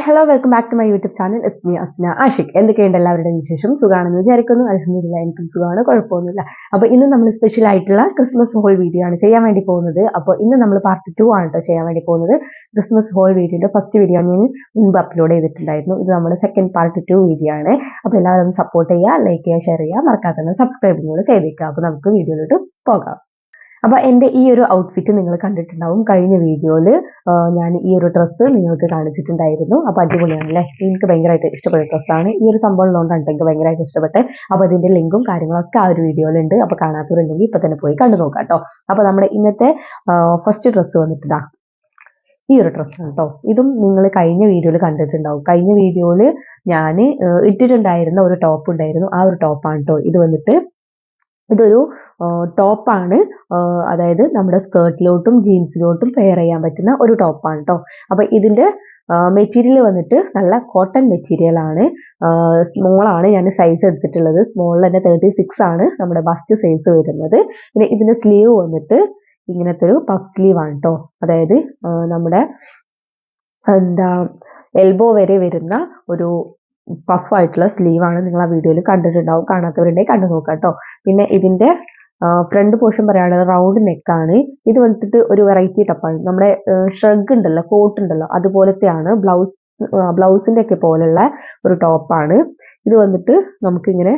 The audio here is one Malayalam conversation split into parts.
Hi hello welcome back to my YouTube channel. It's me Asna Ashiq. എന്തൊക്കെയുണ്ട് എല്ലാവരുടെയും വിശേഷം? സുഖമാണെന്ന് വിചാരിക്കുന്നു. അൽഹംദുലില്ലാഹ് എനിക്കും സുഖമാണ്, കുഴപ്പമൊന്നുമില്ല. അപ്പോൾ ഇന്ന് നമ്മൾ സ്പെഷ്യൽ ആയിട്ടുള്ള ക്രിസ്മസ് ഹോൾ വീഡിയോ ആണ് ചെയ്യാൻ വേണ്ടി പോകുന്നത്. അപ്പോൾ ഇന്ന് നമ്മൾ പാർട്ട് 2 ആണ് കേട്ടോ ചെയ്യാൻ വേണ്ടി പോകുന്നത്. ക്രിസ്മസ് ഹോൾ വീഡിയോയുടെ ഫസ്റ്റ് വീഡിയോ ഞാൻ മുൻപ് അപ്ലോഡ് ചെയ്തിട്ടുണ്ടായിരുന്നു. ഇത് നമ്മുടെ സെക്കൻഡ് പാർട്ട് 2 വീഡിയോ ആണ്. അപ്പോൾ എല്ലാവരും സപ്പോർട്ട് ചെയ്യുക, ലൈക്ക് ചെയ്യുക, ഷെയർ ചെയ്യുക, മറക്കാതെ സബ്സ്ക്രൈബും കൂടെ ചെയ്തേക്കുക. അപ്പോൾ നമുക്ക് വീഡിയോയിലോട്ട് പോകാം. അപ്പോൾ എൻ്റെ ഈ ഒരു ഔട്ട്ഫിറ്റ് നിങ്ങൾ കണ്ടിട്ടുണ്ടാവും. കഴിഞ്ഞ വീഡിയോയിൽ ഞാൻ ഈ ഒരു ഡ്രസ്സ് നിങ്ങൾക്ക് കാണിച്ചിട്ടുണ്ടായിരുന്നു. അപ്പോൾ അടിപൊളിയാണല്ലേ, എനിക്ക് ഭയങ്കരമായിട്ട് ഇഷ്ടപ്പെട്ട ഡ്രസ്സാണ്. ഈ ഒരു സംഭവം ഉള്ളതുകൊണ്ടാണ് എനിക്ക് ഭയങ്കരമായിട്ട് ഇഷ്ടപ്പെട്ടത്. അപ്പോൾ അതിൻ്റെ ലിങ്കും കാര്യങ്ങളൊക്കെ ആ ഒരു വീഡിയോയിലുണ്ട്. അപ്പോൾ കാണാത്തവരുണ്ടെങ്കിൽ ഇപ്പോൾ തന്നെ പോയി കണ്ടു നോക്കാം കേട്ടോ. അപ്പോൾ നമ്മുടെ ഇന്നത്തെ ഫസ്റ്റ് ഡ്രസ്സ് വന്നിട്ടാ ഈ ഒരു ഡ്രസ്സാണ് കേട്ടോ. ഇതും നിങ്ങൾ കഴിഞ്ഞ വീഡിയോയിൽ കണ്ടിട്ടുണ്ടാവും. കഴിഞ്ഞ വീഡിയോയിൽ ഞാൻ ഇട്ടിട്ടുണ്ടായിരുന്ന ഒരു ടോപ്പ് ഉണ്ടായിരുന്നു, ആ ഒരു ടോപ്പാണ് കേട്ടോ ഇത്. വന്നിട്ട് ഇതൊരു ടോപ്പാണ്, അതായത് നമ്മുടെ സ്കേർട്ടിലോട്ടും ജീൻസിലോട്ടും പെയർ ചെയ്യാൻ പറ്റുന്ന ഒരു ടോപ്പാണ് കേട്ടോ. അപ്പോൾ ഇതിൻ്റെ മെറ്റീരിയൽ വന്നിട്ട് നല്ല കോട്ടൺ മെറ്റീരിയൽ ആണ്. സ്മോൾ ആണ് ഞാൻ സൈസ് എടുത്തിട്ടുള്ളത്. സ്മോളിൽ തന്നെ 36 ആണ് നമ്മുടെ ബസ്റ്റ് സൈസ് വരുന്നത്. പിന്നെ ഇതിൻ്റെ സ്ലീവ് വന്നിട്ട് ഇങ്ങനത്തെ ഒരു പഫ് സ്ലീവ് ആണ് കേട്ടോ. അതായത് നമ്മുടെ എൽബോ വരെ വരുന്ന ഒരു പഫ് ആയിട്ടുള്ള സ്ലീവ് ആണ്. നിങ്ങൾ ആ വീഡിയോയിൽ കണ്ടിട്ടുണ്ടാവും. കാണാത്തവരുണ്ടെങ്കിൽ കണ്ടു നോക്കാം കേട്ടോ. പിന്നെ ഇതിന്റെ ഫ്രണ്ട് പോർഷൻ പറയുകയാണെങ്കിൽ റൗണ്ട് നെക്കാണ്. ഇത് വന്നിട്ട് ഒരു വെറൈറ്റി ടോപ്പാണ്. നമ്മുടെ ഷ്രഗ് ഉണ്ടല്ലോ, കോട്ട് ഉണ്ടല്ലോ, അതുപോലത്തെയാണ്. ബ്ലൗസിന്റെ ഒക്കെ പോലുള്ള ഒരു ടോപ്പാണ്. ഇത് വന്നിട്ട് നമുക്കിങ്ങനെ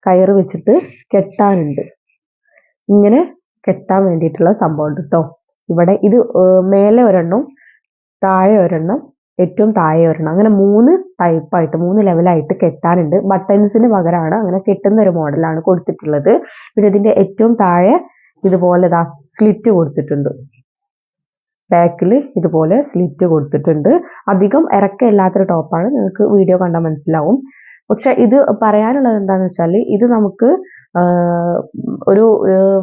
കയറ് വെച്ചിട്ട് കെട്ടാനുണ്ട്. ഇങ്ങനെ കെട്ടാൻ വേണ്ടിയിട്ടുള്ള സംഭവം ഉണ്ട് കേട്ടോ. ഇവിടെ ഇത് മേലെ ഒരെണ്ണം, താഴെ ഒരെണ്ണം, ഏറ്റവും താഴെ ഒരെണ്ണം, അങ്ങനെ 3 ടൈപ്പായിട്ട് 3 ലെവലായിട്ട് കെട്ടാനുണ്ട്. ബട്ടൺസിന് പകരമാണ് അങ്ങനെ കെട്ടുന്ന ഒരു മോഡലാണ് കൊടുത്തിട്ടുള്ളത്. പിന്നെ ഇതിന്റെ ഏറ്റവും താഴെ ഇതുപോലെ സ്ലിറ്റ് കൊടുത്തിട്ടുണ്ട്. ബാക്കിൽ ഇതുപോലെ സ്ലിറ്റ് കൊടുത്തിട്ടുണ്ട്. അധികം ഇറക്കമില്ലാത്തൊരു ടോപ്പാണ്, നിങ്ങൾക്ക് വീഡിയോ കണ്ടാൽ മനസ്സിലാവും. പക്ഷെ ഇത് പറയാനുള്ളത് എന്താണെന്ന് വെച്ചാൽ, ഇത് നമുക്ക് ഒരു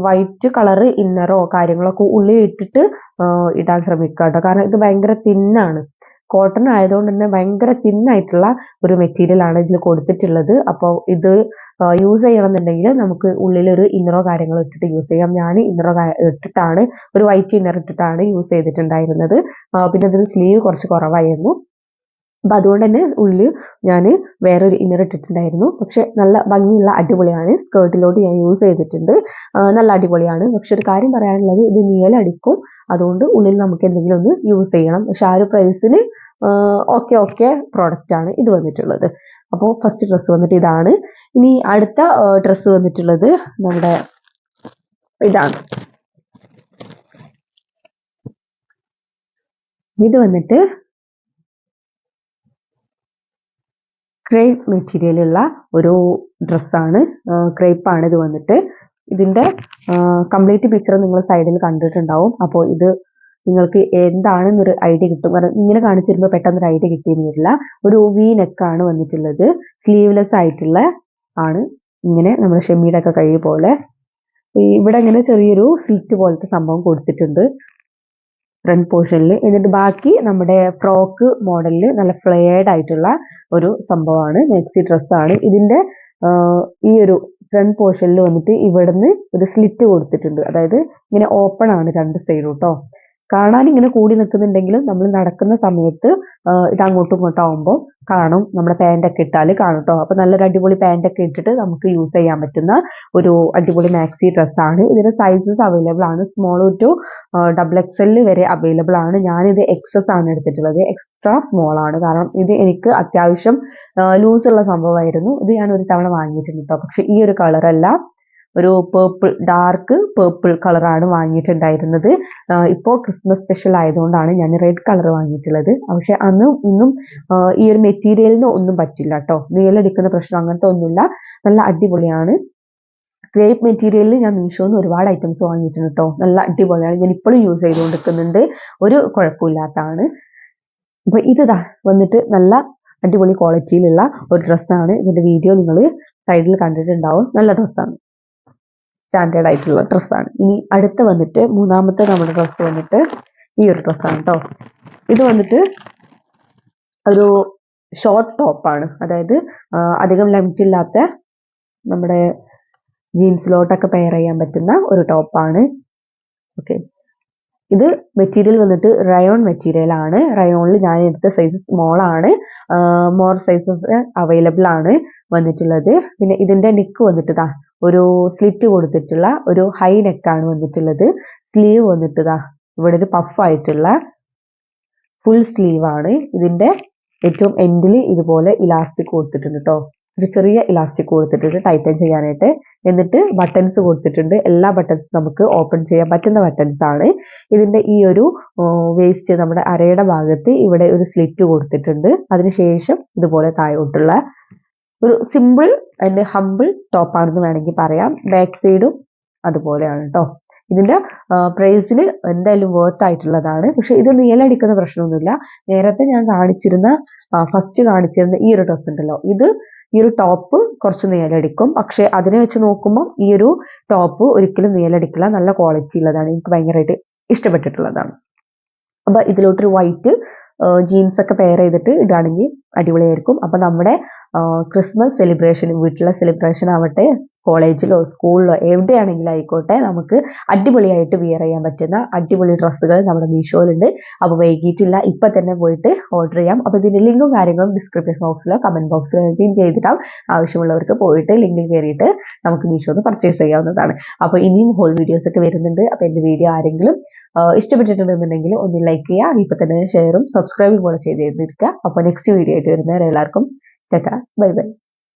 വൈറ്റ് കളറ് ഇന്നറോ കാര്യങ്ങളൊക്കെ ഉള്ളിൽ ഇട്ടിട്ട് ഇടാൻ ശ്രമിക്കുക കേട്ടോ. കാരണം ഇത് ഭയങ്കര തിന്നാണ്. കോട്ടൺ ആയതുകൊണ്ട് തന്നെ ഭയങ്കര തിന്നായിട്ടുള്ള ഒരു മെറ്റീരിയൽ ആണ് ഇതിൽ കൊടുത്തിട്ടുള്ളത്. അപ്പോൾ ഇത് യൂസ് ചെയ്യണമെന്നുണ്ടെങ്കിൽ നമുക്ക് ഉള്ളിലൊരു ഇന്നറോ കാര്യങ്ങളോ ഇട്ടിട്ട് യൂസ് ചെയ്യാം. ഞാൻ ഇന്നറോ ഇട്ടിട്ടാണ്, ഒരു വൈറ്റ് ഇന്നർ ഇട്ടിട്ടാണ് യൂസ് ചെയ്തിട്ടുണ്ടായിരുന്നത്. പിന്നെ ഇതിന് സ്ലീവ് കുറച്ച് കുറവായിരുന്നു. അപ്പം അതുകൊണ്ട് തന്നെ ഉള്ളിൽ ഞാൻ വേറൊരു ഇന്നർ ഇട്ടിട്ടുണ്ടായിരുന്നു. പക്ഷെ നല്ല ഭംഗിയുള്ള അടിപൊളിയാണ്. സ്കേർട്ടിലോട്ട് ഞാൻ യൂസ് ചെയ്തിട്ടുണ്ട്, നല്ല അടിപൊളിയാണ്. പക്ഷെ ഒരു കാര്യം പറയാനുള്ളത്, ഇത് നീലടിക്കും. അതുകൊണ്ട് ഉള്ളിൽ നമുക്ക് എന്തെങ്കിലും ഒന്ന് യൂസ് ചെയ്യണം. പക്ഷെ ആ ഒരു പ്രൈസിന് ഓക്കെ പ്രോഡക്റ്റ് ആണ് ഇത് വന്നിട്ടുള്ളത്. അപ്പോൾ ഫസ്റ്റ് ഡ്രസ്സ് വന്നിട്ട് ഇതാണ്. ഇനി അടുത്ത ഡ്രസ്സ് വന്നിട്ടുള്ളത് നമ്മുടെ ഇതാണ്. ഇത് വന്നിട്ട് ക്രേപ്പ് മെറ്റീരിയലുള്ള ഒരു ഡ്രസ്സാണ്. ക്രേപ്പാണ് ഇത് വന്നിട്ട്. ഇതിൻ്റെ കംപ്ലീറ്റ് പിക്ചർ നിങ്ങൾ സൈഡിൽ കണ്ടിട്ടുണ്ടാവും. അപ്പോൾ ഇത് നിങ്ങൾക്ക് എന്താണെന്നൊരു ഐഡിയ കിട്ടും. കാരണം ഇങ്ങനെ കാണിച്ചു വരുമ്പോൾ പെട്ടെന്നൊരു ഐഡിയ കിട്ടിയിരുന്നില്ല. ഒരു വി നെക്കാണ് വന്നിട്ടുള്ളത്. സ്ലീവ്ലെസ് ആയിട്ടുള്ള ആണ്. ഇങ്ങനെ നമ്മുടെ ഷെമ്മീടെ ഒക്കെ കൈ പോലെ ഇവിടെ ഇങ്ങനെ ചെറിയൊരു സ്ലിറ്റ് പോലത്തെ സംഭവം കൊടുത്തിട്ടുണ്ട് ഫ്രണ്ട് പോർഷനിൽ. എന്നിട്ട് ബാക്കി നമ്മുടെ ഫ്രോക്ക് മോഡലിൽ നല്ല ഫ്ലെയർഡ് ആയിട്ടുള്ള ഒരു സംഭവമാണ്. മാക്സി ഡ്രസ്സാണ്. ഇതിന്റെ ഈ ഒരു ഫ്രണ്ട് പോർഷനിൽ വന്നിട്ട് ഇവിടുന്ന് ഒരു സ്ലിറ്റ് കൊടുത്തിട്ടുണ്ട്. അതായത് ഇങ്ങനെ ഓപ്പൺ ആണ് രണ്ട് സൈഡും കേട്ടോ. കാണാൻ ഇങ്ങനെ കൂടി നിൽക്കുന്നുണ്ടെങ്കിലും നമ്മൾ നടക്കുന്ന സമയത്ത് ഇത് അങ്ങോട്ടും ഇങ്ങോട്ടും ആവുമ്പോൾ കാണും. നമ്മുടെ പാൻറ്റൊക്കെ ഇട്ടാൽ കാണും കേട്ടോ. അപ്പോൾ നല്ലൊരു അടിപൊളി പാൻറ്റൊക്കെ ഇട്ടിട്ട് നമുക്ക് യൂസ് ചെയ്യാൻ പറ്റുന്ന ഒരു അടിപൊളി മാക്സി ഡ്രസ്സാണ്. ഇതിന് സൈസസ് അവൈലബിൾ ആണ്. സ്മോൾ ടു XXL വരെ അവൈലബിൾ ആണ്. ഞാനിത് XS ആണ് എടുത്തിട്ടുള്ളത്. എക്സ്ട്രാ സ്മോൾ ആണ്. കാരണം ഇത് എനിക്ക് അത്യാവശ്യം ലൂസുള്ള സംഭവമായിരുന്നു. ഇത് ഞാൻ ഒരു തവണ വാങ്ങിയിട്ടുണ്ട് കേട്ടോ. പക്ഷെ ഈ ഒരു കളറല്ല, ഒരു ഡാർക്ക് പേർപ്പിൾ കളറാണ് വാങ്ങിയിട്ടുണ്ടായിരുന്നത്. ഇപ്പോൾ ക്രിസ്മസ് സ്പെഷ്യൽ ആയതുകൊണ്ടാണ് ഞാൻ റെഡ് കളർ വാങ്ങിയിട്ടുള്ളത്. പക്ഷെ അന്നും ഇന്നും ഈ ഒരു മെറ്റീരിയലിന് ഒന്നും പറ്റില്ല കേട്ടോ. നീലടിക്കുന്ന പ്രശ്നം അങ്ങനത്തെ ഒന്നുമില്ല. നല്ല അടിപൊളിയാണ്. ക്രേപ്പ് മെറ്റീരിയലിൽ ഞാൻ മീഷോന്ന് ഒരുപാട് ഐറ്റംസ് വാങ്ങിയിട്ടുണ്ട് കേട്ടോ. നല്ല അടിപൊളിയാണ്. ഞാൻ ഇപ്പോഴും യൂസ് ചെയ്തുകൊണ്ടിരിക്കുന്നുണ്ട്. ഒരു കുഴപ്പമില്ലാത്തതാണ്. അപ്പൊ ഇതാ വന്നിട്ട് നല്ല അടിപൊളി ക്വാളിറ്റിയിലുള്ള ഒരു ഡ്രസ്സാണ്. ഇതിന്റെ വീഡിയോ നിങ്ങൾ സൈഡിൽ കണ്ടിട്ടുണ്ടാവും. നല്ല ഡ്രസ്സാണ്, സ്റ്റാൻഡേർഡ് ആയിട്ടുള്ള ഡ്രസ്സാണ്. ഇനി അടുത്ത വന്നിട്ട് മൂന്നാമത്തെ നമ്മുടെ ഡ്രസ്സ് വന്നിട്ട് ഈ ഒരു ഡ്രസ്സാണ് കേട്ടോ. ഇത് വന്നിട്ട് ഒരു ഷോർട്ട് ടോപ്പാണ്. അതായത് അധികം ലെങ്ത് ഇല്ലാത്ത നമ്മുടെ ജീൻസിലോട്ടൊക്കെ പെയർ ചെയ്യാൻ പറ്റുന്ന ഒരു ടോപ്പാണ്. ഓക്കെ, ഇത് മെറ്റീരിയൽ വന്നിട്ട് റയോൺ മെറ്റീരിയൽ ആണ്. റയോണിൽ ഞാൻ എടുത്ത സൈസ് സ്മോൾ ആണ്. മോർ സൈസസ് അവൈലബിൾ ആണ് വന്നിട്ടുള്ളത്. പിന്നെ ഇതിന്റെ നെക്ക് വന്നിട്ട് ദാ ഒരു സ്ലിറ്റ് കൊടുത്തിട്ടുള്ള ഒരു ഹൈ നെക്കാണ് വന്നിട്ടുള്ളത്. സ്ലീവ് വന്നിട്ട് ദാ ഇവിടെ ഒരു പഫ് ആയിട്ടുള്ള ഫുൾ സ്ലീവ് ആണ്. ഇതിന്റെ ഏറ്റവും എൻഡിൽ ഇതുപോലെ ഇലാസ്റ്റിക് കൊടുത്തിട്ടുണ്ട് കേട്ടോ. ഒരു ചെറിയ ഇലാസ്റ്റിക് കൊടുത്തിട്ടുണ്ട് ടൈറ്റൻ ചെയ്യാനായിട്ട്. എന്നിട്ട് ബട്ടൺസ് കൊടുത്തിട്ടുണ്ട്. എല്ലാ ബട്ടൺസും നമുക്ക് ഓപ്പൺ ചെയ്യാൻ പറ്റുന്ന ബട്ടൺസ് ആണ്. ഇതിന്റെ ഈ ഒരു വേസ്റ്റ് നമ്മുടെ അരയുടെ ഭാഗത്ത് ഇവിടെ ഒരു സ്ലിറ്റ് കൊടുത്തിട്ടുണ്ട്. അതിനുശേഷം ഇതുപോലെ താഴോട്ടുള്ള ഒരു സിമ്പിൾ ആൻഡ് ഹമ്പിൾ ടോപ്പാണെന്ന് വേണമെങ്കിൽ പറയാം. ബാക്ക് സൈഡും അതുപോലെയാണ് കേട്ടോ. ഇതിന്റെ പ്രൈസിന് എന്തായാലും വർത്ത് ആയിട്ടുള്ളതാണ്. പക്ഷെ ഇത് നീലടിക്കുന്ന പ്രശ്നമൊന്നുമില്ല. നേരത്തെ ഞാൻ ഫസ്റ്റ് കാണിച്ചിരുന്ന ഈ ഒരു ഡ്രസ് ഉണ്ടല്ലോ, ഈ ഒരു ടോപ്പ് കുറച്ച് നീലടിക്കും. പക്ഷെ അതിനെ വെച്ച് നോക്കുമ്പോൾ ഈ ഒരു ടോപ്പ് ഒരിക്കലും നീലടിക്കില്ല. നല്ല ക്വാളിറ്റി ഉള്ളതാണ്. എനിക്ക് ഭയങ്കരമായിട്ട് ഇഷ്ടപ്പെട്ടിട്ടുള്ളതാണ്. അപ്പൊ ഇതിലോട്ടൊരു വൈറ്റ് ജീൻസ് ഒക്കെ പെയർ ചെയ്തിട്ട് ഇടുകയാണെങ്കിൽ അടിപൊളിയായിരിക്കും. അപ്പൊ നമ്മുടെ ക്രിസ്മസ് സെലിബ്രേഷൻ, വീട്ടിലെ സെലിബ്രേഷൻ ആവട്ടെ, കോളേജിലോ സ്കൂളിലോ എവിടെയാണെങ്കിലും ആയിക്കോട്ടെ, നമുക്ക് അടിപൊളിയായിട്ട് വിയർ ചെയ്യാൻ പറ്റുന്ന അടിപൊളി ഡ്രസ്സുകൾ നമ്മുടെ മീഷോയിലുണ്ട്. അപ്പോൾ വൈകിട്ടില്ല, ഇപ്പൊ തന്നെ പോയിട്ട് ഓർഡർ ചെയ്യാം. അപ്പോൾ ഇതിന്റെ ലിങ്കും കാര്യങ്ങളും ഡിസ്ക്രിപ്ഷൻ ബോക്സിലോ കമന്റ് ബോക്സിലോ പിൻ ചെയ്തിട്ടാവും. ആവശ്യമുള്ളവർക്ക് പോയിട്ട് ലിങ്കിൽ കയറിയിട്ട് നമുക്ക് മീഷോന്ന് പർച്ചേസ് ചെയ്യാവുന്നതാണ്. അപ്പോൾ ഇനിയും ഹോൾ വീഡിയോസ് ഒക്കെ വരുന്നുണ്ട്. അപ്പോൾ എന്റെ വീഡിയോ ആരെങ്കിലും ഇഷ്ടപ്പെട്ടിട്ടുണ്ടെന്നുണ്ടെങ്കിൽ ഒന്ന് ലൈക്ക് ചെയ്യുക. ഇപ്പൊ തന്നെ ഷെയറും സബ്സ്ക്രൈബും കൂടെ ചെയ്തിരിക്കുക. അപ്പോൾ നെക്സ്റ്റ് വീഡിയോ ആയിട്ട് വരുന്നവരെ എല്ലാവർക്കും ടാറ്റാ, ബൈ ബൈ.